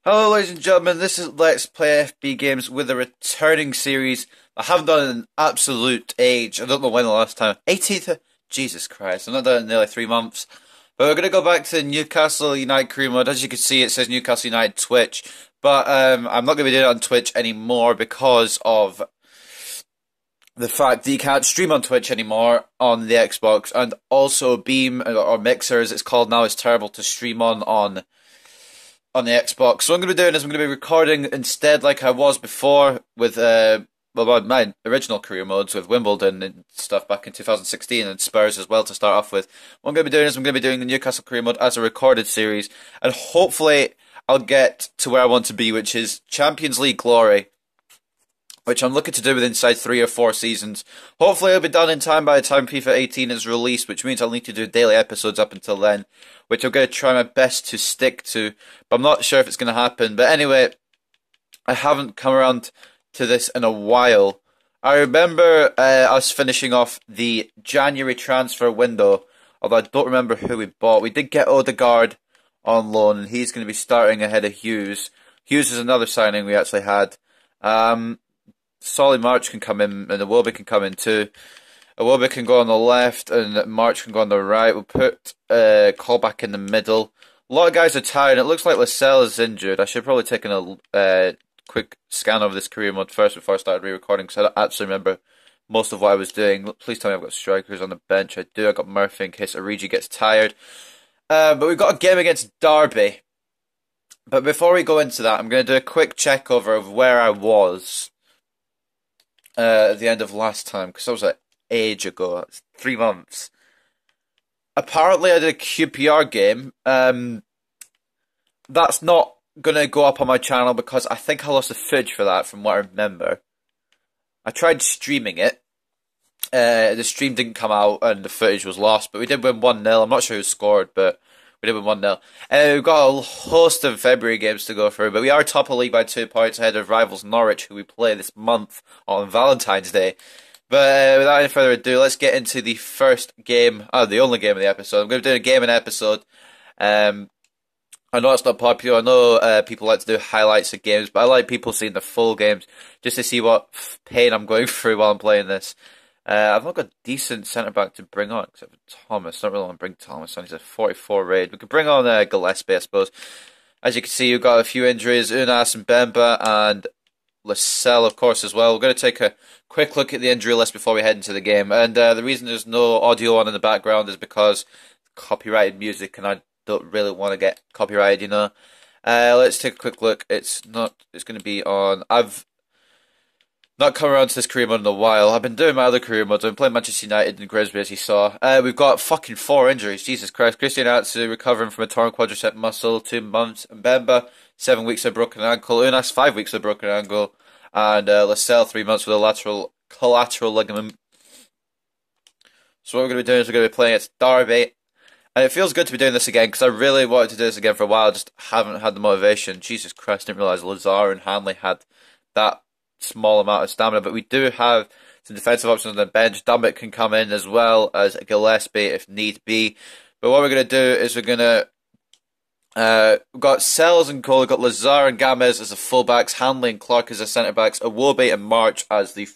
Hello ladies and gentlemen, this is Let's Play FB Games with a returning series I haven't done in an absolute age. I don't know when the last time. 18th? Jesus Christ, I've not done it in nearly 3 months. But we're going to go back to Newcastle United career mode. As you can see, it says Newcastle United Twitch. But I'm not going to be doing it on Twitch anymore because of the fact that you can't stream on Twitch anymore on the Xbox. And also Beam, or Mixer as it's called now, is terrible to stream on the Xbox. So what I'm going to be doing is I'm going to be recording instead like I was before with my original career modes with Wimbledon and stuff back in 2016 and Spurs as well to start off with. What I'm going to be doing is I'm going to be doing the Newcastle career mode as a recorded series, and hopefully I'll get to where I want to be, which is Champions League glory, which I'm looking to do within inside 3 or 4 seasons. Hopefully it'll be done in time by the time FIFA 18 is released, which means I'll need to do daily episodes up until then, which I'm going to try my best to stick to, but I'm not sure if it's going to happen. But anyway, I haven't come around to this in a while. I remember us finishing off the January transfer window, although I don't remember who we bought. We did get Odegaard on loan, and he's going to be starting ahead of Hughes. Hughes is another signing we actually had. Solly March can come in, and Iwobi can come in too. Iwobi can go on the left, and March can go on the right. We'll put Callback in the middle. A lot of guys are tired. It looks like Lascelles is injured. I should probably take a quick scan over this career mode first before I started re-recording, because I don't actually remember most of what I was doing. Please tell me I've got strikers on the bench. I do. I got Murphy in case Origi gets tired. But we've got a game against Derby. But before we go into that, I'm going to do a quick check over of where I was at the end of last time, because that was an age ago. It's 3 months. Apparently I did a QPR game. That's not going to go up on my channel because I think I lost the footage for that from what I remember. I tried streaming it. The stream didn't come out and the footage was lost, but we did win 1-0. I'm not sure who scored, but we did win 1-0. We've got a host of February games to go through, but we are top of the league by 2 points ahead of rivals Norwich, who we play this month on Valentine's Day. But without any further ado, let's get into the first game, the only game of the episode. I'm going to do a game an episode. I know it's not popular. I know people like to do highlights of games, but I like people seeing the full games just to see what pain I'm going through while I'm playing this. I've not got a decent centre-back to bring on, except for Thomas. I don't really want to bring Thomas on. He's a 44 raid. We could bring on Gillespie, I suppose. As you can see, we've got a few injuries. Unas and Bemba and Lascelles, of course, as well. We're going to take a quick look at the injury list before we head into the game. And the reason there's no audio on in the background is because copyrighted music, and I don't really want to get copyrighted, you know. Let's take a quick look. It's going to be on. I've not come around to this career mode in a while. I've been doing my other career modes. I've been playing Manchester United and Grimsby, as you saw. We've got fucking 4 injuries. Jesus Christ. Christian Atsu recovering from a torn quadricep muscle, 2 months. Mbemba, 7 weeks of broken ankle. Unas, 5 weeks of broken ankle. And Lascelles, 3 months with a lateral collateral ligament. So what we're going to be doing is we're going to be playing against Derby. And it feels good to be doing this again, because I really wanted to do this again for a while. I just haven't had the motivation. Jesus Christ, didn't realise Lazar and Hanley had that small amount of stamina, but we do have some defensive options on the bench. Dummett can come in as well as Gillespie if need be. But what we're going to do is we're going to we've got Sells and Cole, we've got Lazar and Gamez as the fullbacks, Hanley and Clark as the centre backs, Iwobi and March as the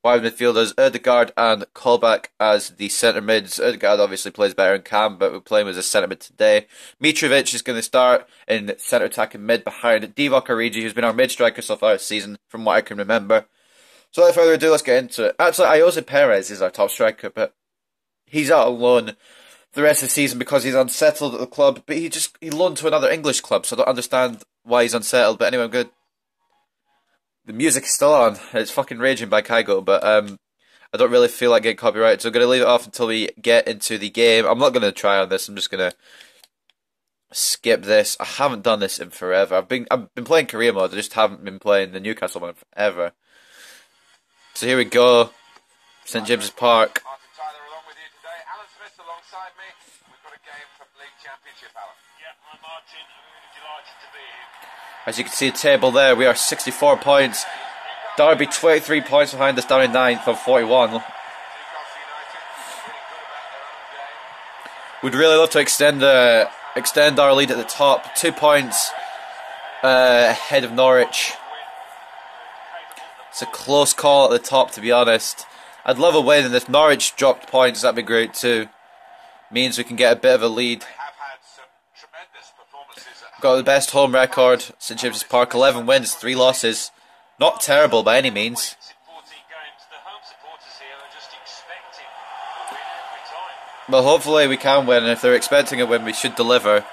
wide midfielders, Odegaard and Callback as the centre mids. Odegaard obviously plays better in cam, but we're playing as a centre mid today. Mitrovic is going to start in centre attacking mid behind Divock Origi, who's been our mid striker so far this season, from what I can remember. So without further ado, let's get into it. Actually, Jose Perez is our top striker, but he's out on loan the rest of the season because he's unsettled at the club. But he loaned to another English club, so I don't understand why he's unsettled. But anyway, I'm good. The music is still on. It's fucking Raging by Kygo, but I don't really feel like getting copyrighted, so I'm going to leave it off until we get into the game. I'm not going to try on this. I'm just going to skip this. I haven't done this in forever. I've been playing career mode. I just haven't been playing the Newcastle one forever. So here we go. St James's Park. As you can see the table there, we are 64 points. Derby 23 points behind us, down in 9th on 41. We'd really love to extend our lead at the top. 2 points ahead of Norwich. It's a close call at the top, to be honest. I'd love a win, and if Norwich dropped points, that'd be great too. Means we can get a bit of a lead. Got the best home record St James's Park, 11 wins, 3 losses. Not terrible by any means. Well, hopefully we can win, and if they're expecting a win, we should deliver.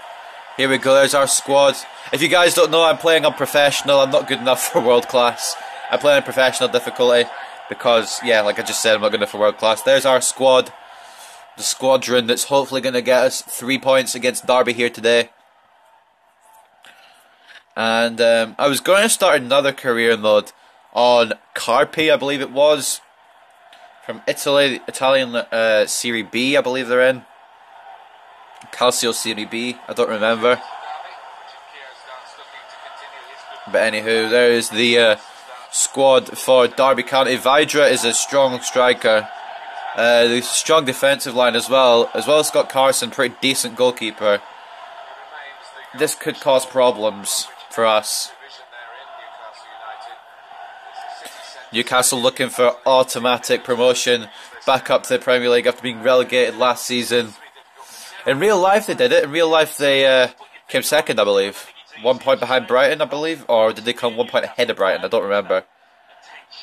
Here we go, there's our squad. If you guys don't know, I'm playing on professional. I'm not good enough for world class. I play on professional difficulty because, yeah, like I just said, I'm not good enough for world class. There's our squad. The squadron that's hopefully going to get us 3 points against Derby here today. And I was going to start another career mode on Carpe, I believe it was. From Italy, Italian Serie B, I believe they're in. Calcio Serie B, I don't remember. But anywho, there is the squad for Derby County. Vidra is a strong striker. The strong defensive line as well as Scott Carson, pretty decent goalkeeper. This could cause problems for us. Newcastle looking for automatic promotion back up to the Premier League after being relegated last season. In real life they did it. In real life they came second, I believe. 1 point behind Brighton, I believe. Or did they come 1 point ahead of Brighton? I don't remember.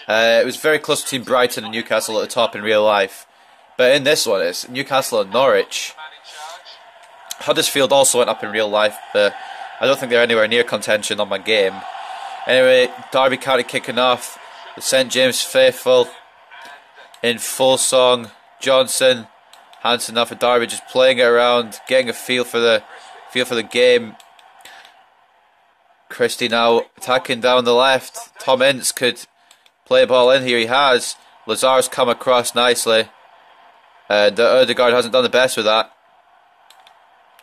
It was very close between Brighton and Newcastle at the top in real life. But in this one, it's Newcastle and Norwich. Huddersfield also went up in real life, but I don't think they're anywhere near contention on my game. Anyway, Derby County kicking off. The St James faithful in full song. Johnson, Hansen now for Derby, just playing it around, getting a feel for the game. Christie now attacking down the left. Tom Ince could play a ball in here. He has. Lazar's come across nicely. Odegaard hasn't done the best with that.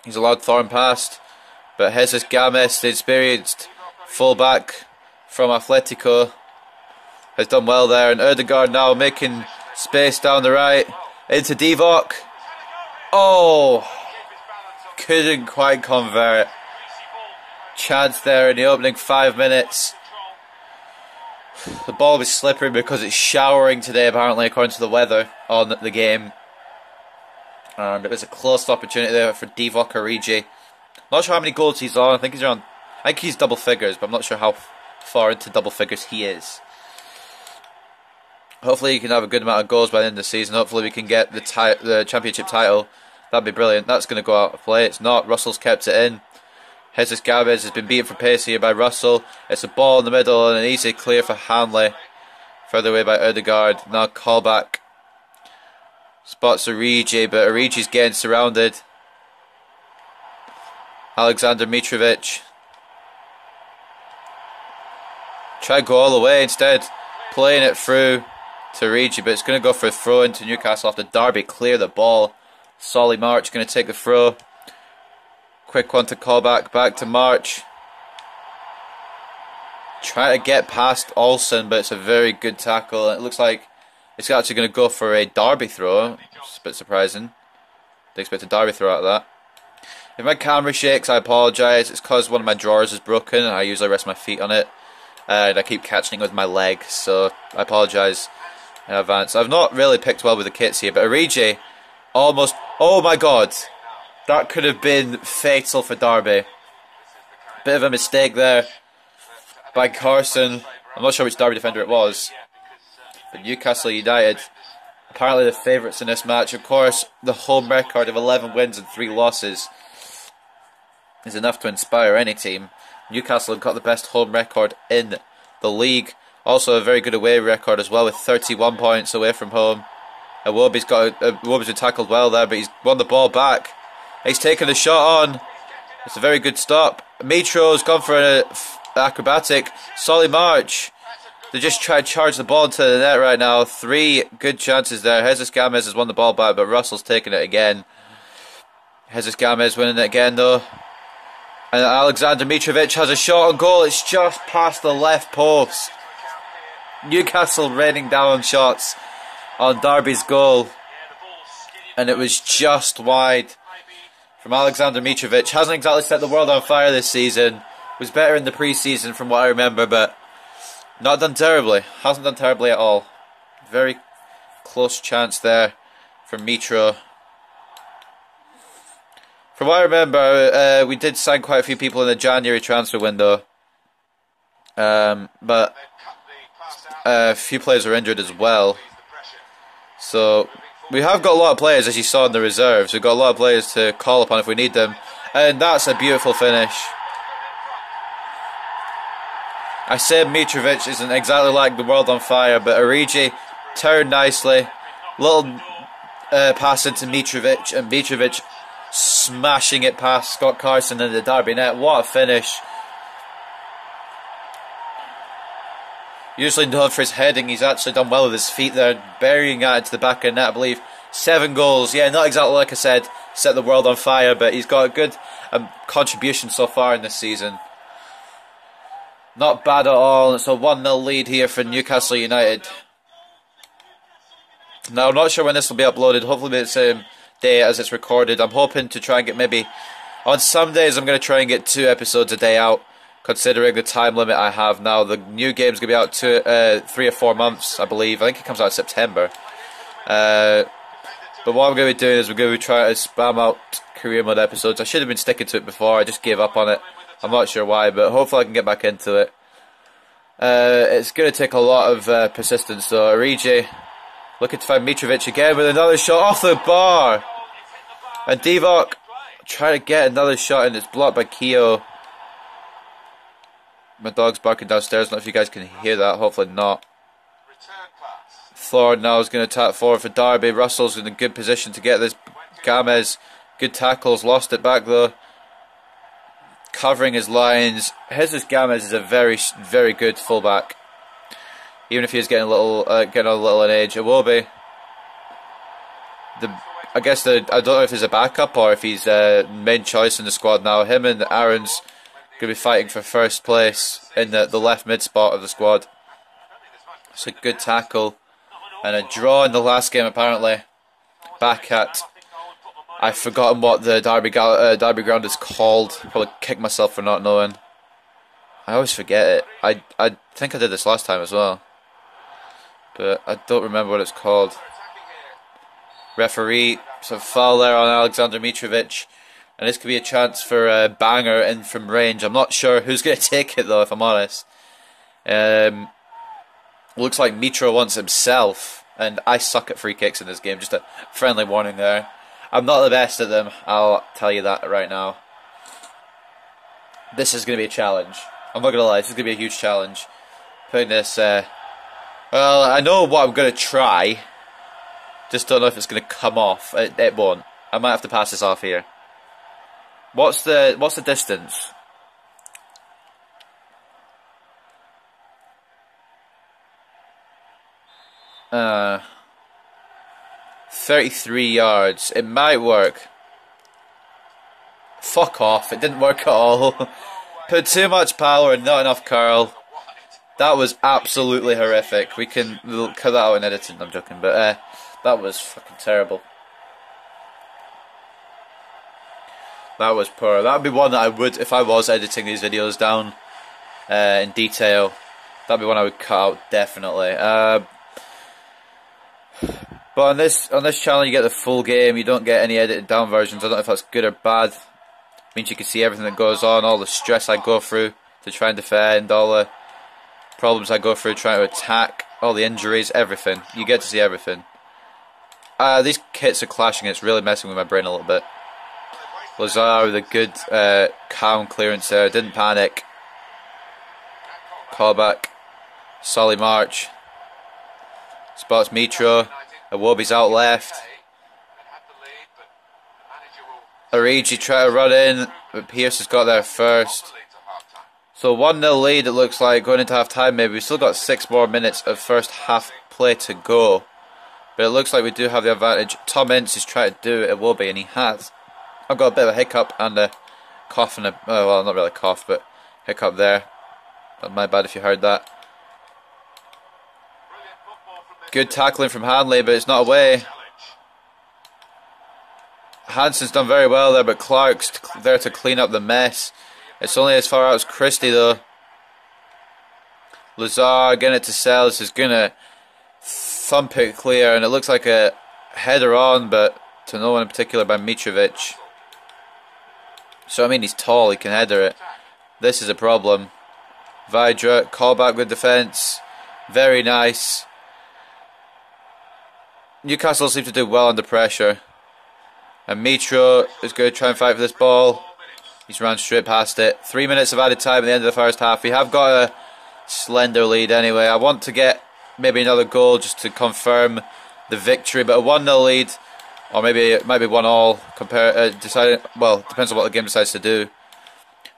He's allowed Thorne past, but Jesus Games, the experienced fullback from Atletico, has done well there, and Odegaard now making space down the right into Divock. Oh, couldn't quite convert. Chance there in the opening 5 minutes. The ball was slippery because it's showering today, apparently, according to the weather on the game. And it was a close opportunity there for Divock Origi. Not sure how many goals he's on. I think he's double figures, but I'm not sure how far into double figures he is. Hopefully he can have a good amount of goals by the end of the season. Hopefully we can get the championship title. That'd be brilliant. That's going to go out of play. It's not. Russell's kept it in. Jesus Gabez has been beaten for pace here by Russell. It's a ball in the middle and an easy clear for Hanley. Further away by Odegaard. Now callback. Spots Origi, but Origi's getting surrounded. Alexander Mitrovic. Try to go all the way instead. Playing it through to Origi, but it's going to go for a throw into Newcastle after Derby clear the ball. Solly March going to take the throw. Quick one to call back to March. Trying to get past Olsen, but it's a very good tackle. It looks like it's actually going to go for a Derby throw. It's a bit surprising. Didn't expect a Derby throw out of that. If my camera shakes, I apologise. It's because one of my drawers is broken and I usually rest my feet on it. And I keep catching it with my leg, so I apologise in advance. I've not really picked well with the kits here, but Origi almost... Oh my god! That could have been fatal for Derby. Bit of a mistake there by Carson. I'm not sure which Derby defender it was. But Newcastle United, apparently the favourites in this match. Of course, the home record of 11 wins and 3 losses is enough to inspire any team. Newcastle have got the best home record in the league. Also a very good away record as well, with 31 points away from home. Iwobi's been tackled well there, but he's won the ball back. He's taken the shot on. It's a very good stop. Mitro's gone for an acrobatic. Solly March. They just try to charge the ball into the net right now. 3 good chances there. Jesus Games has won the ball back, but Russell's taking it again. Jesus Games winning it again though. And Alexander Mitrovic has a shot on goal. It's just past the left post. Newcastle raining down shots on Derby's goal. And it was just wide from Alexander Mitrovic. Hasn't exactly set the world on fire this season, Was better in the pre-season from what I remember, but not done terribly. Hasn't done terribly at all. Very close chance there for Mitro. From what I remember, we did sign quite a few people in the January transfer window. But a few players are injured as well. So we have got a lot of players, as you saw in the reserves. We've got a lot of players to call upon if we need them. And that's a beautiful finish. I said Mitrovic isn't exactly like the world on fire, but Origi turned nicely. Little pass into Mitrovic, and Mitrovic smashing it past Scott Carson in the Derby net. What a finish. Usually known for his heading, he's actually done well with his feet there, burying it into the back of the net, I believe. 7 goals, yeah, not exactly like I said, set the world on fire, but he's got a good contribution so far in this season. Not bad at all. It's a 1-0 lead here for Newcastle United. Now, I'm not sure when this will be uploaded. Hopefully it's the same day as it's recorded. I'm hoping to try and get maybe... On some days, I'm going to try and get 2 episodes a day out, considering the time limit I have now. The new game's going to be out to 3 or 4 months, I believe. I think it comes out in September. But what I'm going to be doing is we're going to be trying to spam out career mode episodes. I should have been sticking to it before. I just gave up on it. I'm not sure why, but hopefully I can get back into it. It's going to take a lot of persistence, so Origi looking to find Mitrovic again with another shot off the bar. And Divock trying to get another shot, and it's blocked by Keogh. My dog's barking downstairs. I don't know if you guys can hear that. Hopefully not. Thorne now is going to tap forward for Derby. Russell's in a good position to get this. Gamez, good tackles, lost it back though. Covering his lines. Jesus Gamez is a very, very good fullback. Even if he is getting a little in age, it will be. I don't know if he's a backup or if he's main choice in the squad now. Him and Aaron's going to be fighting for first place in the left mid spot of the squad. It's a good tackle. And a draw in the last game apparently. Back at... I've forgotten what the Derby ground is called. Probably kick myself for not knowing. I always forget it. I think I did this last time as well. But I don't remember what it's called. Referee, some foul there on Alexander Mitrovic. And this could be a chance for a banger in from range. I'm not sure who's going to take it though, if I'm honest. Looks like Mitro wants himself. And I suck at free kicks in this game. Just a friendly warning there. I'm not the best at them, I'll tell you that right now. This is going to be a challenge. I'm not going to lie, this is going to be a huge challenge. Putting this, well, I know what I'm going to try. Just don't know if it's going to come off. It won't. I might have to pass this off here. What's the distance? Uh... 33 yards. It might work. Fuck off. It didn't work at all. Put too much power and not enough curl. That was absolutely horrific. We can cut that out in editing. I'm joking. But that was fucking terrible. That was poor. That would be one that I would, if I was editing these videos down in detail, that would be one I would cut out definitely. But on this channel you get the full game, you don't get any edited down versions. I don't know if that's good or bad. It means you can see everything that goes on, all the stress I go through to try and defend, all the problems I go through trying to attack, all the injuries, everything. You get to see everything. These kits are clashing, it's really messing with my brain a little bit. Lazar with a good calm clearance there, didn't panic. Callback. Solly March. Spots Mitro. Iwobi's out left. Origi try to run in, but Pierce has got there first. So 1-0 lead it looks like going into half time maybe. We've still got 6 more minutes of first half play to go. But it looks like we do have the advantage. Tom Ince is trying to do Iwobi and he has. I've got a bit of a hiccup and a cough and a... Oh, well, not really a cough, but hiccup there. Not my bad if you heard that. Good tackling from Hanley, but it's not away. Hansen's done very well there, but Clark's there to clean up the mess. It's only as far out as Christie though. Lazar getting it to Sells is going to thump it clear, and it looks like a header on, but to no one in particular by Mitrovic. So I mean, he's tall, he can header it. This is a problem. Vidra, call back with defence. Very nice. Newcastle seem to do well under pressure. And Mitro is going to try and fight for this ball. He's run straight past it. 3 minutes of added time at the end of the first half. We have got a slender lead anyway. I want to get maybe another goal just to confirm the victory. But a 1-0 lead, or maybe it might be 1-1. Well, depends on what the game decides to do.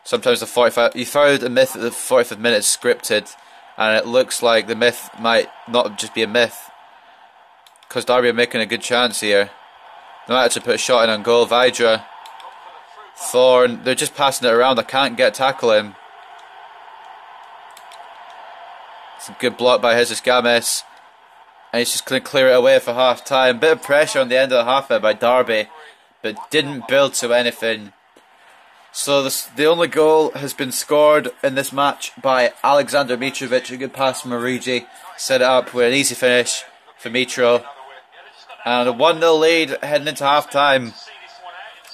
Sometimes the 45. You found a myth that the 45th minute is scripted, and it looks like the myth might not just be a myth, because Derby are making a good chance here. They might actually put a shot in on goal. Vidra, Thorne, they're just passing it around. I can't get a tackle in. It's a good block by Jesus Games, and he's just going to clear it away for half time. Bit of pressure on the end of the half there by Derby, but didn't build to anything. So the only goal has been scored in this match by Alexander Mitrovic. A good pass from Origi, set it up with an easy finish for Mitro, and a 1-0 lead heading into half time.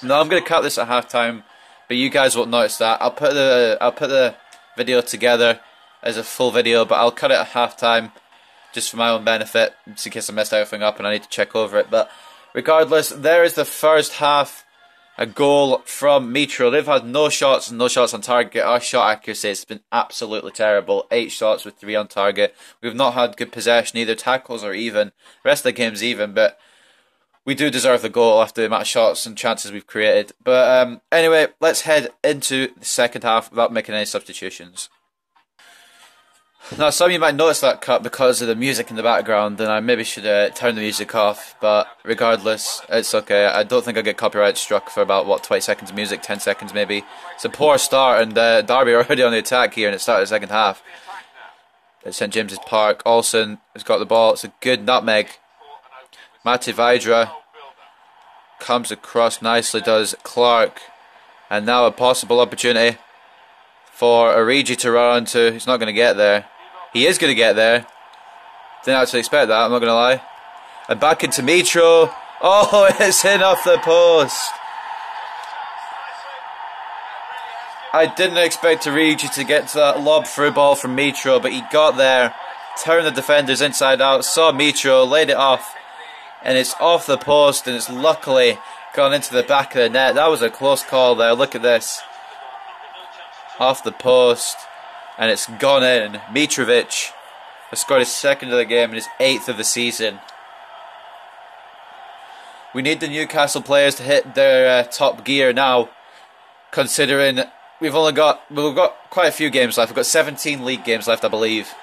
Now I'm going to cut this at half time, but you guys won't notice that. I'll put the video together as a full video, but I'll cut it at half time just for my own benefit, just in case I messed everything up and I need to check over it. But regardless, there is the first half. A goal from Mitro. They've had no shots and no shots on target. Our shot accuracy has been absolutely terrible. 8 shots with 3 on target. We've not had good possession either. Tackles are even. The rest of the game's even, but we do deserve the goal after the amount of shots and chances we've created. But anyway, let's head into the second half without making any substitutions. Now, some of you might notice that cut because of the music in the background, and I maybe should turn the music off, but regardless, it's okay. I don't think I'll get copyright struck for about, 20 seconds of music, 10 seconds maybe. It's a poor start, and Derby are already on the attack here, and it started the second half. At St James's Park, Olsen has got the ball. It's a good nutmeg. Mate Vidra comes across nicely, does Clark, and now a possible opportunity for Origi to run onto. He's not going to get there. He is going to get there. Didn't actually expect that, I'm not going to lie. And back into Mitro. Oh, it's in off the post. I didn't expect Origi to get to that lob through ball from Mitro, but he got there, turned the defenders inside out, saw Mitro, laid it off, and it's off the post, and it's luckily gone into the back of the net. That was a close call there. Look at this. Off the post, and it's gone in. Mitrovic has scored his second of the game and his 8th of the season. We need the Newcastle players to hit their top gear now, considering we've got quite a few games left. We've got 17 league games left, I believe,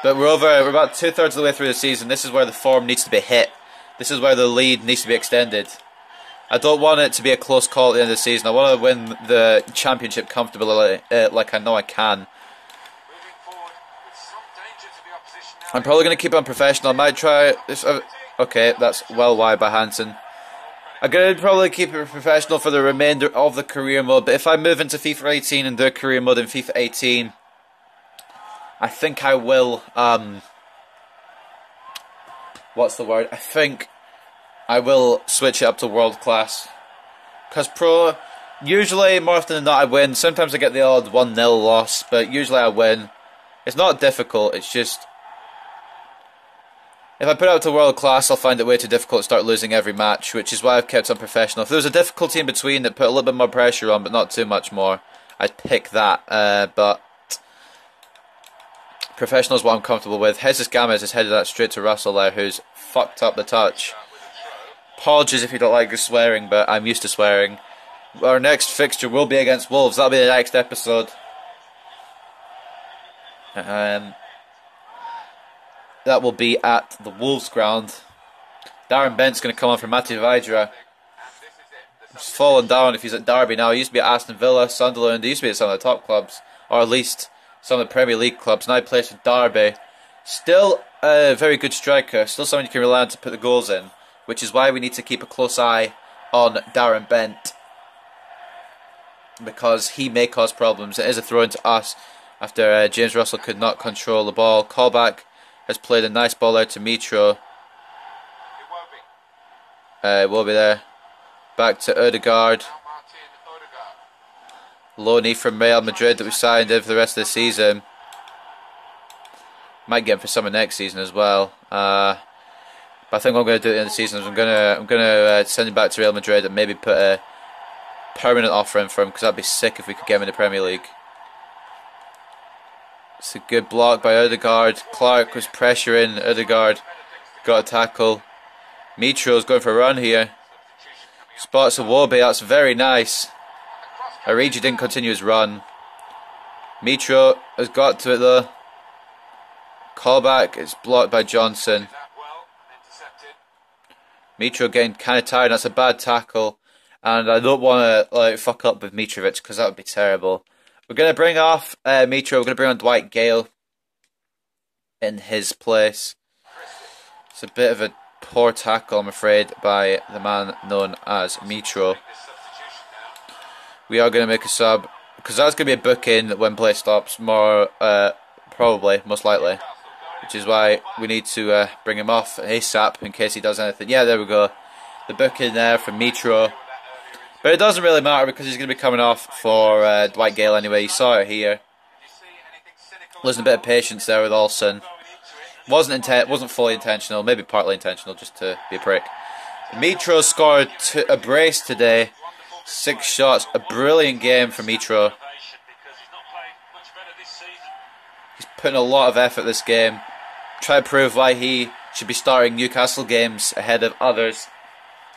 but we're about 2/3 of the way through the season. This is where the form needs to be hit. This is where the lead needs to be extended. I don't want it to be a close call at the end of the season. I want to win the championship comfortably, like I know I can. I'm probably going to keep it unprofessional. I might try this. Okay, that's well wide by Hansen. I'm going to probably keep it professional for the remainder of the career mode, but if I move into FIFA 18 and do a career mode in FIFA 18, I think I will, what's the word? I think I will switch it up to world class. Because pro, usually, more often than not, I win. Sometimes I get the odd 1-0 loss, but usually I win. It's not difficult, it's just, if I put it up to world class, I'll find it way too difficult to start losing every match, which is why I've kept it unprofessional. If there was a difficulty in between that put a little bit more pressure on, but not too much more, I'd pick that. But professional is what I'm comfortable with. Jesus Games has headed that straight to Russell there, who's fucked up the touch. Apologies if you don't like the swearing, but I'm used to swearing. Our next fixture will be against Wolves. That'll be the next episode. That will be at the Wolves ground. Darren Bent's going to come on for Mate Vidra. He's fallen down if he's at Derby now. He used to be at Aston Villa, Sunderland. He used to be at some of the top clubs, or at least some of the Premier League clubs. Now he plays for Derby. Still a very good striker. Still someone you can rely on to put the goals in, which is why we need to keep a close eye on Darren Bent. because he may cause problems. It is a throw in to us after James Russell could not control the ball. Callback has played a nice ball out to Mitro. Will be there. Back to Odegaard. Loanee from Real Madrid that we signed in for the rest of the season. Might get him for summer next season as well. But I think what I'm going to do at the end of the season is I'm going to send him back to Real Madrid and maybe put a permanent offer in for him, because that'd be sick if we could get him in the Premier League. It's a good block by Odegaard. Clark was pressuring. Odegaard got a tackle. Mitro's going for a run here. Spots Iwobi. That's very nice. Origi didn't continue his run. Mitro has got to it though. Callback is blocked by Johnson. Mitro getting kind of tired. That's a bad tackle, and I don't want to fuck up with Mitrovic, because that would be terrible. We're going to bring off Mitro. We're going to bring on Dwight Gale in his place. It's a bit of a poor tackle, I'm afraid, by the man known as Mitro. We are going to make a sub, because that's going to be a book-in when play stops, probably, most likely. Which is why we need to bring him off ASAP in case he does anything. Yeah, there we go. The book-in there for Mitro. But it doesn't really matter, because he's going to be coming off for Dwight Gale anyway. You saw it here. Losing a bit of patience there with Olsen. Wasn't fully intentional, maybe partly intentional, just to be a prick. Mitro scored a brace today. 6 shots, a brilliant game for Mitro. He's putting a lot of effort this game. Try to prove why he should be starting Newcastle games ahead of others.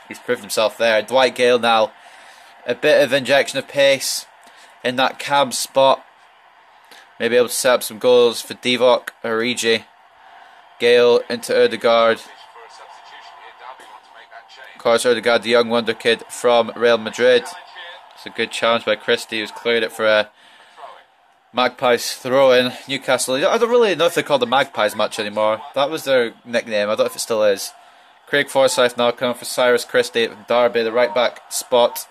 He's proved himself there. Dwight Gale now, a bit of injection of pace in that cam spot. Maybe able to set up some goals for Divock, Origi. Gale into Odegaard. Of course, Odegaard, the young wonder kid from Real Madrid. It's a good challenge by Christie, who's cleared it for a Magpies throw-in. Newcastle, I don't really know if they call the Magpies much anymore. That was their nickname, I don't know if it still is. Craig Forsyth now coming for Cyrus Christie at Derby, the right back spot.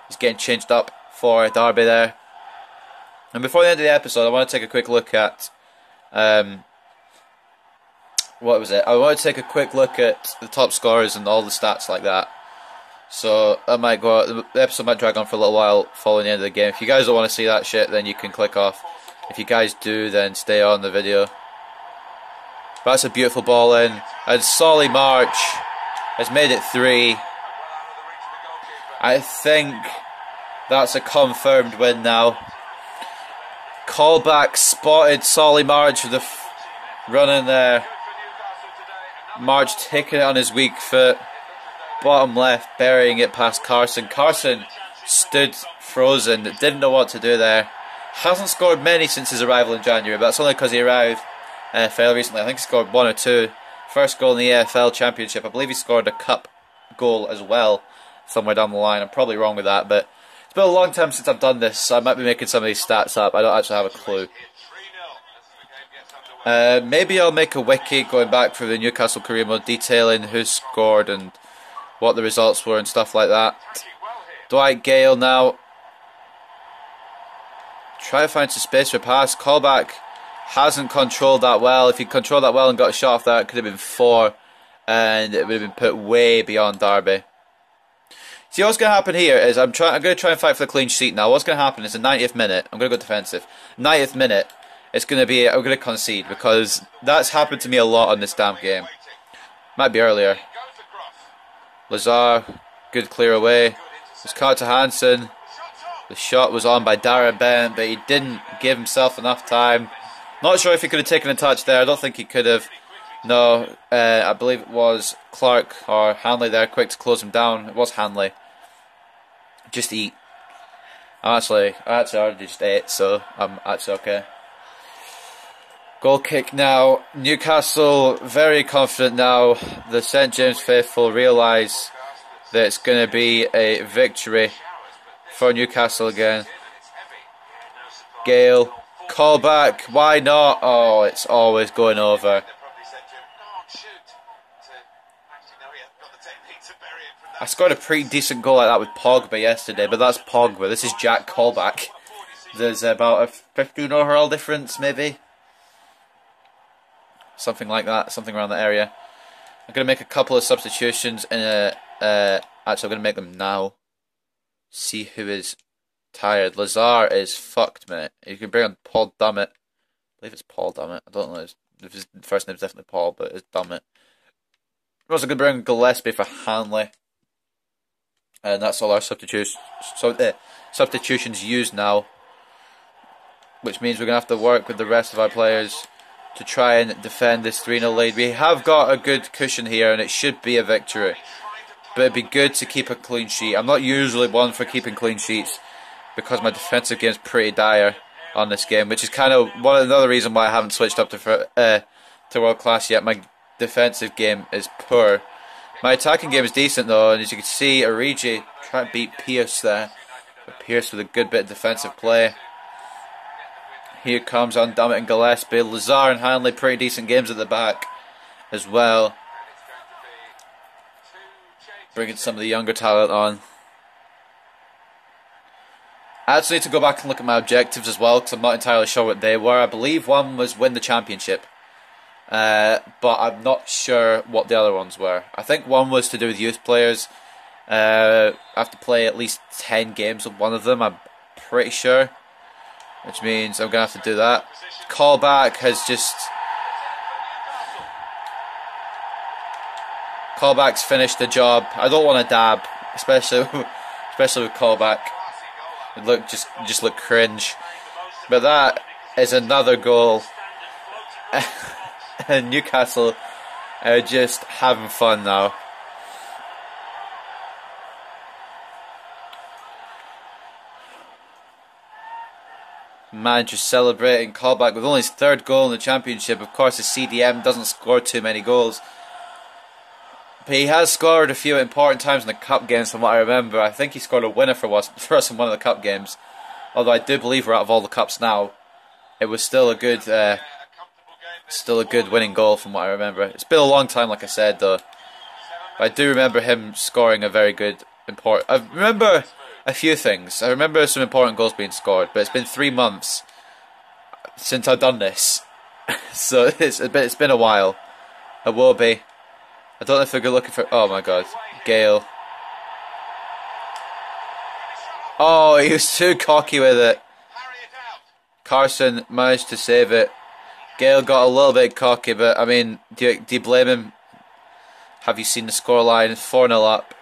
He's getting changed up for Derby there. And before the end of the episode, I want to take a quick look at what was it? I want to take a quick look at the top scorers and all the stats like that. So I might go. The episode might drag on for a little while following the end of the game. If you guys don't want to see that shit, then you can click off. If you guys do, then stay on the video. But that's a beautiful ball in, and Solly March has made it 3. I think that's a confirmed win now. Callback spotted Solly March with the run in there. March taking it on his weak foot. Bottom left, burying it past Carson. Carson stood frozen, didn't know what to do there. Hasn't scored many since his arrival in January, but that's only because he arrived AFL recently. I think he scored 1 or 2. First goal in the AFL Championship. I believe he scored a cup goal as well somewhere down the line. I'm probably wrong with that, but it's been a long time since I've done this, so I might be making some of these stats up. I don't actually have a clue. Maybe I'll make a wiki going back through the Newcastle career mode, detailing who scored and what the results were and stuff like that. Dwight Gale now. Try to find some space for a pass. Callback hasn't controlled that well. If he controlled that well and got a shot off that, it could have been 4, and it would have been put way beyond Derby. See, what's going to happen here is I'm going to try and fight for the clean sheet now. What's going to happen is the 90th minute, I'm going to go defensive. 90th minute, it's going to be, I'm going to concede, because that's happened to me a lot on this damn game. Might be earlier. Lazar, good clear away. It's caught to Hansen. The shot was on by Darren Bent, but he didn't give himself enough time. Not sure if he could have taken a touch there. I don't think he could have. No, I believe it was Clark or Hanley there, quick to close him down. It was Hanley. Just eat. I actually already just ate, so I'm actually okay. Goal kick now. Newcastle very confident now. The St James faithful realise that it's going to be a victory for Newcastle again. Gale, call back. Why not? Oh, it's always going over. I scored a pretty decent goal like that with Pogba yesterday, but that's Pogba. This is Jack Callback. There's about a 15 overall difference, maybe. Something like that, something around that area. I'm going to make a couple of substitutions in a... actually, I'm going to make them now. See who is tired. Lazar is fucked, mate. You can bring on Paul Dummett. I believe it's Paul Dummett. I don't know if his first name's definitely Paul, but it's Dummett. I'm also going to bring on Gillespie for Hanley. And that's all our substitutions used now. Which means we're going to have to work with the rest of our players to try and defend this 3-0 lead. We have got a good cushion here and it should be a victory. But it'd be good to keep a clean sheet. I'm not usually one for keeping clean sheets because my defensive game is pretty dire on this game, which is kind of another reason why I haven't switched up to world class yet. My defensive game is poor. My attacking game is decent though, and as you can see, Origi trying to beat Pierce there. But Pierce with a good bit of defensive play. Here comes on Dummett and Gillespie. Lazar and Hanley, pretty decent games at the back as well. Bringing some of the younger talent on. I actually need to go back and look at my objectives as well, because I'm not entirely sure what they were. I believe one was win the championship. But I'm not sure what the other ones were. I think one was to do with youth players. I have to play at least 10 games with one of them, I'm pretty sure. Which means I'm going to have to do that. Callback has just... Callback's finished the job. I don't want to dab, especially with Callback. It just look cringe. But that is another goal. And Newcastle are just having fun now. Manager celebrating. Callback with only his third goal in the championship. Of course, the CDM doesn't score too many goals. But he has scored a few important times in the cup games from what I remember. I think he scored a winner for us in one of the cup games. Although I do believe we're out of all the cups now. It was still a good winning goal from what I remember. It's been a long time, like I said, though. But I do remember him scoring a very good important... I remember a few things. I remember some important goals being scored, but it's been 3 months since I've done this. So it's been a while. It will be. I don't know if they're looking for... Oh my god. Gale. Oh, he was too cocky with it. Carson managed to save it. Gale got a little bit cocky, but I mean, do you blame him? Have you seen the scoreline? 4-0 up.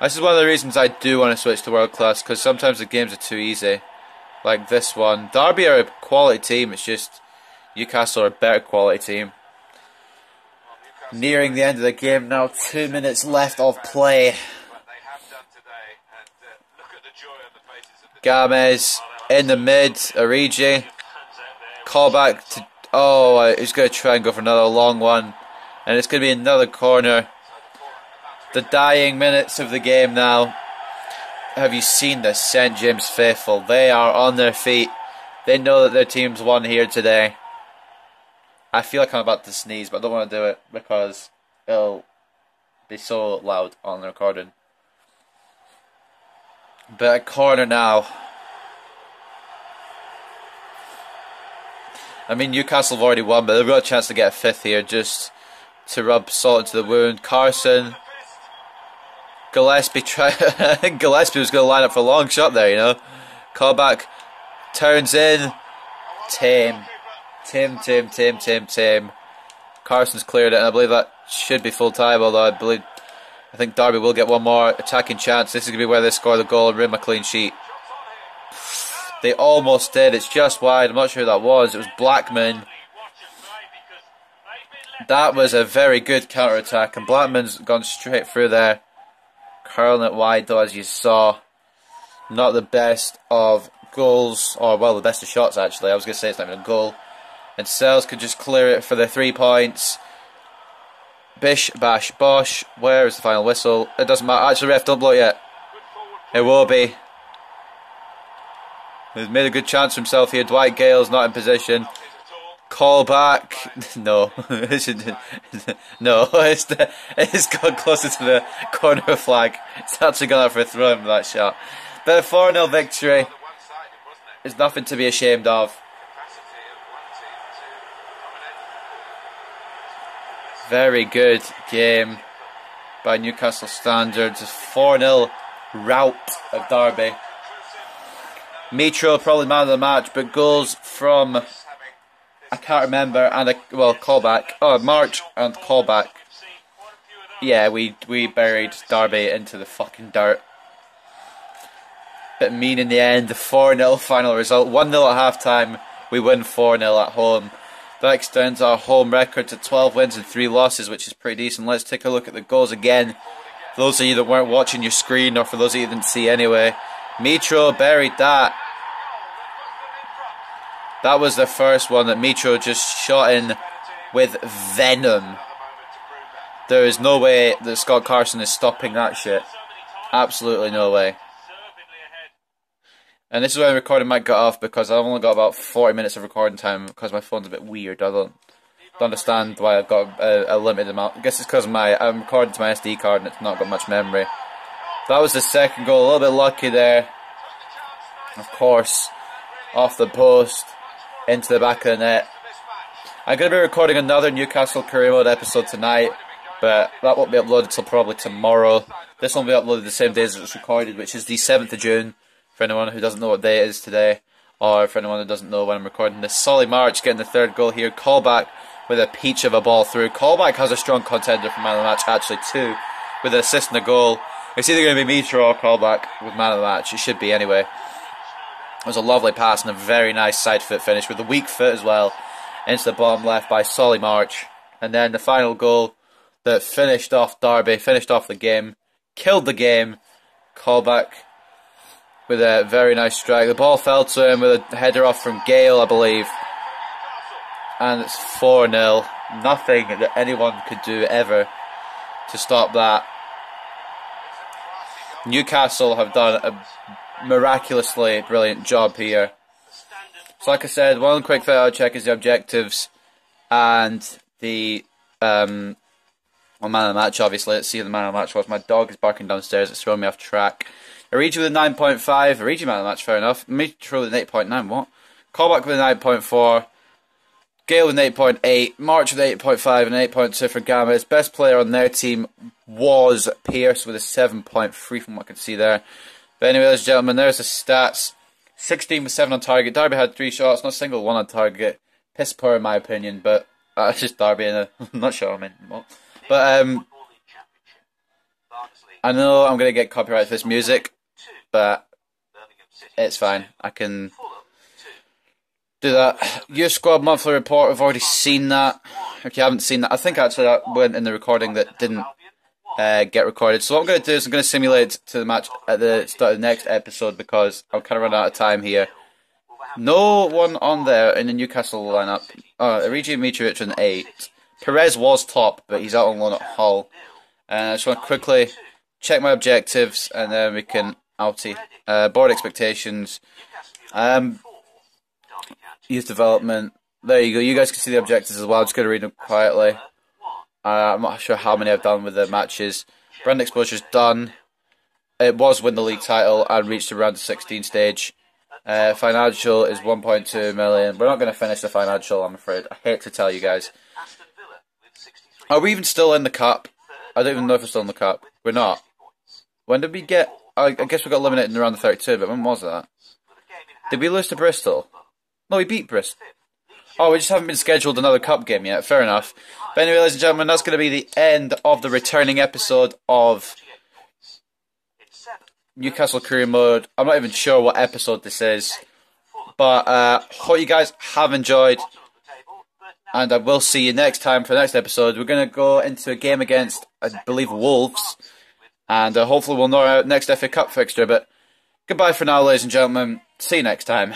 This is one of the reasons I do want to switch to world class, because sometimes the games are too easy. Like this one. Derby are a quality team, it's just Newcastle are a better quality team. Nearing the end of the game now, 2 minutes left of play. Gamez in the mid, Origi. Call back to... Oh, he's going to try and go for another long one. And it's going to be another corner. The dying minutes of the game now. Have you seen the St. James faithful? They are on their feet. They know that their team's won here today. I feel like I'm about to sneeze, but I don't want to do it because it'll be so loud on the recording. But a corner now. I mean, Newcastle have already won, but they've got a chance to get a fifth here just to rub salt into the wound. Carson. Gillespie I think Gillespie was going to line up for a long shot there, you know. Callback turns in. Tim. Carson's cleared it, and I believe that should be full time, although I think Derby will get one more attacking chance. This is going to be where they score the goal and rim a clean sheet. They almost did. It's just wide. I'm not sure who that was. It was Blackman. That was a very good counter-attack, and Blackman's gone straight through there. Curling it wide, though, as you saw. Not the best of goals, or, well, the best of shots, actually. I was going to say it's not even a goal. And Sells could just clear it for the 3 points. Bish, bash, bosh. Where is the final whistle? It doesn't matter. Actually, ref, don't blow it yet. It will be. He's made a good chance for himself here. Dwight Gale's not in position. Call back. No. No, it's got closer to the corner flag. It's actually gone out for a throw in that shot. But a 4-0 victory is nothing to be ashamed of. Very good game by Newcastle standards. 4-0 rout of Derby. Mitro probably man of the match, but goals from I can't remember and callback. Oh, March and callback. Yeah, we buried Derby into the fucking dirt. Bit mean in the end. The 4-0 final result. 1-0 at half time. We win 4-0 at home. That extends our home record to 12 wins and 3 losses, which is pretty decent. Let's take a look at the goals again. For those of you that weren't watching your screen, or for those of you that didn't see anyway. Mitro buried that. That was the first one that Mitro just shot in with venom. There is no way that Scott Carson is stopping that shit. Absolutely no way. And this is where the recording might get off because I've only got about 40 minutes of recording time because my phone's a bit weird. I don't understand why I've got a limited amount. I guess it's because I'm recording to my SD card and it's not got much memory. That was the second goal. A little bit lucky there. Of course, off the post, into the back of the net. I'm going to be recording another Newcastle Career Mode episode tonight, but that won't be uploaded till probably tomorrow. This will be uploaded the same day as it's recorded, which is the 7th of June. For anyone who doesn't know what day it is today, or for anyone who doesn't know when I'm recording this. Solly March getting the third goal here. Callback with a peach of a ball through. Callback has a strong contender for man of the match actually too, with an assist and a goal. It's either going to be Mitro or Callback with man of the match. It should be anyway. It was a lovely pass and a very nice side foot finish with a weak foot as well into the bottom left by Solly March. And then the final goal that finished off Derby, finished off the game, killed the game. Callback with a very nice strike. The ball fell to him with a header off from Gale, I believe. And it's 4-0. Nothing that anyone could do ever to stop that. Newcastle have done a miraculously brilliant job here. So like I said, one quick thing I'll check is the objectives and the man of the match, obviously. Let's see who the man of the match was. My dog is barking downstairs, it's throwing me off track. Origi with a 9.5. Origi man of the match, fair enough. Mitro with an 8.9. What? Callback with a 9.4. Gale with an 8.8. March with an 8.5 and an 8.2 for Gomez. Best player on their team was Pierce with a 7.3 from what I can see there. But anyway, ladies and gentlemen, there's the stats. 16 with 7 on target. Derby had 3 shots, not a single one on target. Piss poor in my opinion, but it's just Derby in a I'm not sure, I mean. But I know I'm going to get copyright for this music, but it's fine. I can do that. Your squad monthly report, I've already seen that. If you haven't seen that, I think actually that went in the recording that didn't get recorded. So what I'm going to do is I'm going to simulate to the match at the start of the next episode because I'm kind of running out of time here. No one on there in the Newcastle lineup. Origi Mitrovic with an 8. Perez was top, but he's out on loan at Hull. I just want to quickly check my objectives and then we can outie. Board expectations. Youth development. There you go. You guys can see the objectives as well. I'm just going to read them quietly. I'm not sure how many I've done with the matches. Brand exposure's done. It was win the league title and reached the round of 16 stage. Financial is 1.2 million. We're not going to finish the financial, I'm afraid. I hate to tell you guys. Are we even still in the cup? I don't even know if we're still in the cup. We're not. When did we get... I guess we got eliminated in the round of 32, but when was that? Did we lose to Bristol? No, we beat Bristol. Oh, we just haven't been scheduled another cup game yet. Fair enough. But anyway, ladies and gentlemen, that's going to be the end of the returning episode of Newcastle Career Mode. I'm not even sure what episode this is. But hope you guys have enjoyed. And I will see you next time for the next episode. We're going to go into a game against, I believe, Wolves. And hopefully we'll know our next FA Cup fixture. But goodbye for now, ladies and gentlemen. See you next time.